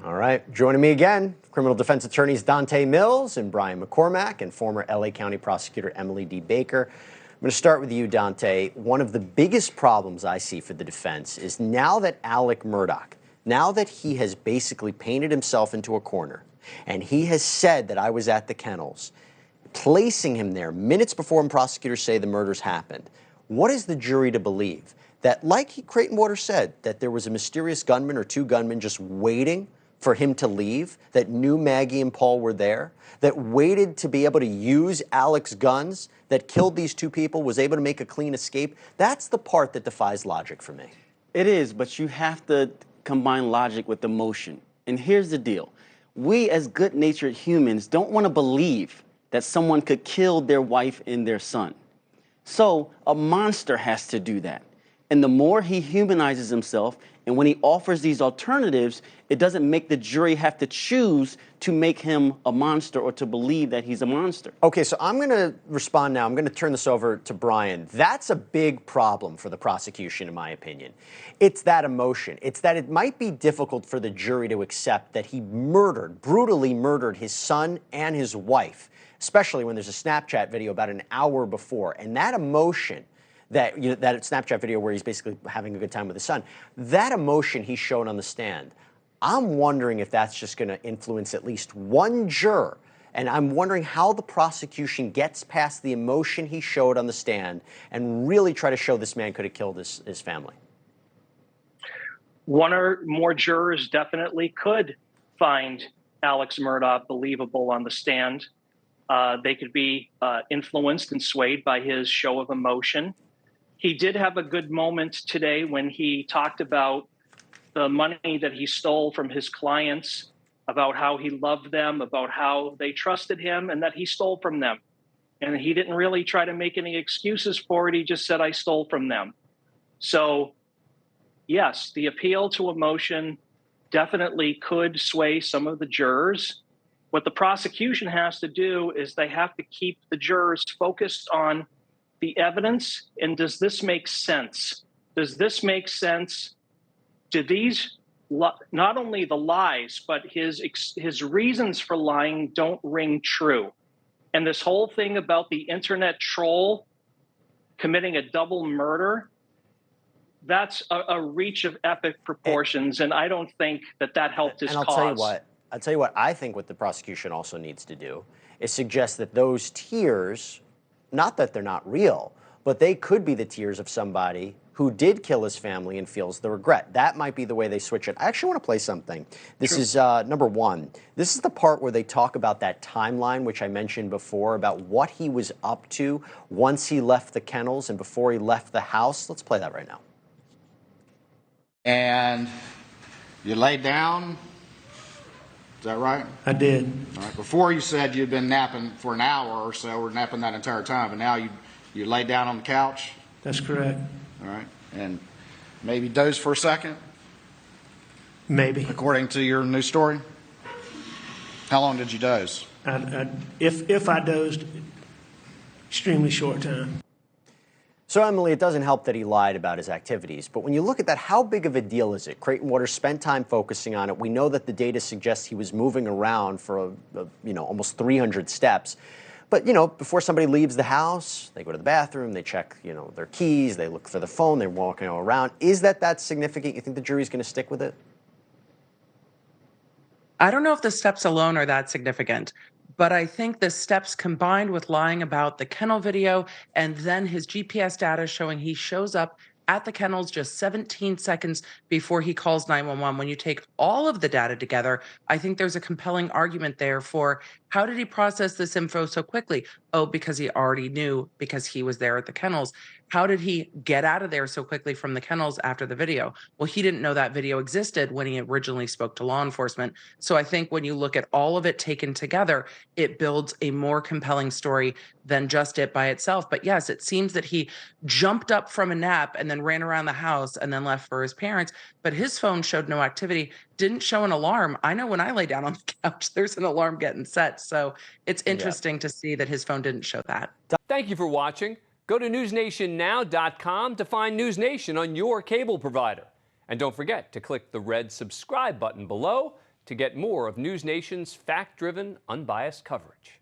All right, joining me again, criminal defense attorneys Donte Mills and Brian McCormack and former LA County prosecutor Emily D. Baker. I'm going to start with you, Donte. One of the biggest problems I see for the defense is now that Alex Murdaugh, now that he has basically painted himself into a corner and he has said that I was at the kennels, placing him there minutes before prosecutors say the murders happened, what is the jury to believe? That, like Creighton Water said, that there was a mysterious gunman or two gunmen just waiting for him to leave, that knew Maggie and Paul were there, that waited to be able to use Alex's guns, that killed these two people, was able to make a clean escape? That's the part that defies logic for me. It is, but you have to combine logic with emotion. And here's the deal. We as good-natured humans don't want to believe that someone could kill their wife and their son. So a monster has to do that. And the more he humanizes himself, and when he offers these alternatives, it doesn't make the jury have to choose to make him a monster or to believe that he's a monster. Okay, so I'm going to respond now. I'm going to turn this over to Brian. That's a big problem for the prosecution, in my opinion. It's that emotion. It's that it might be difficult for the jury to accept that he brutally murdered his son and his wife, especially when there's a Snapchat video about an hour before. And that emotion, that Snapchat video where he's basically having a good time with his son, that emotion he showed on the stand, I'm wondering if that's just going to influence at least one juror. And I'm wondering how the prosecution gets past the emotion he showed on the stand and really try to show this man could have killed his family. One or more jurors definitely could find Alex Murdaugh believable on the stand. They could be influenced and swayed by his show of emotion. He did have a good moment today when he talked about the money that he stole from his clients, about how he loved them, about how they trusted him, and that he stole from them. And he didn't really try to make any excuses for it. He just said, I stole from them. So, yes, the appeal to emotion definitely could sway some of the jurors. What the prosecution has to do is they have to keep the jurors focused on the evidence, and does this make sense? Does this make sense? Do these, not only the lies, but his reasons for lying don't ring true? And this whole thing about the internet troll committing a double murder, that's a reach of epic proportions, and I don't think that helped his cause. I'll tell you what I think what the prosecution also needs to do is suggest that those tears, not that they're not real, but they could be the tears of somebody who did kill his family and feels the regret. That might be the way they switch it. I actually want to play something. This is number one. This is the part where they talk about that timeline, which I mentioned before, about what he was up to once he left the kennels and before he left the house. Let's play that right now. And you laid down, is that right? I did. All right. Before you said you'd been napping for an hour or so, or napping that entire time, but now you laid down on the couch? That's correct. All right. And maybe dozed for a second? Maybe. According to your new story? How long did you doze? If I dozed, extremely short time. So, Emily, it doesn't help that he lied about his activities, but when you look at that, how big of a deal is it? Creighton Water spent time focusing on it. We know that the data suggests he was moving around for, almost 300 steps. But, before somebody leaves the house, they go to the bathroom, they check, their keys, they look for the phone, they're walking around. Is that significant? You think the jury's going to stick with it? I don't know if the steps alone are that significant. But I think the steps combined with lying about the kennel video and then his GPS data showing he shows up at the kennels just 17 seconds before he calls 911. When you take all of the data together, I think there's a compelling argument there for how did he process this info so quickly? Oh, because he already knew because he was there at the kennels. How did he get out of there so quickly from the kennels after the video? Well, he didn't know that video existed when he originally spoke to law enforcement. So I think when you look at all of it taken together, it builds a more compelling story than just it by itself. But yes, it seems that he jumped up from a nap and then ran around the house and then left for his parents. But his phone showed no activity, didn't show an alarm. I know when I lay down on the couch, there's an alarm getting set. So it's interesting to see that his phone didn't show that. Thank you for watching. Go to newsnationnow.com to find News Nation on your cable provider. And don't forget to click the red subscribe button below to get more of NewsNation's fact-driven, unbiased coverage.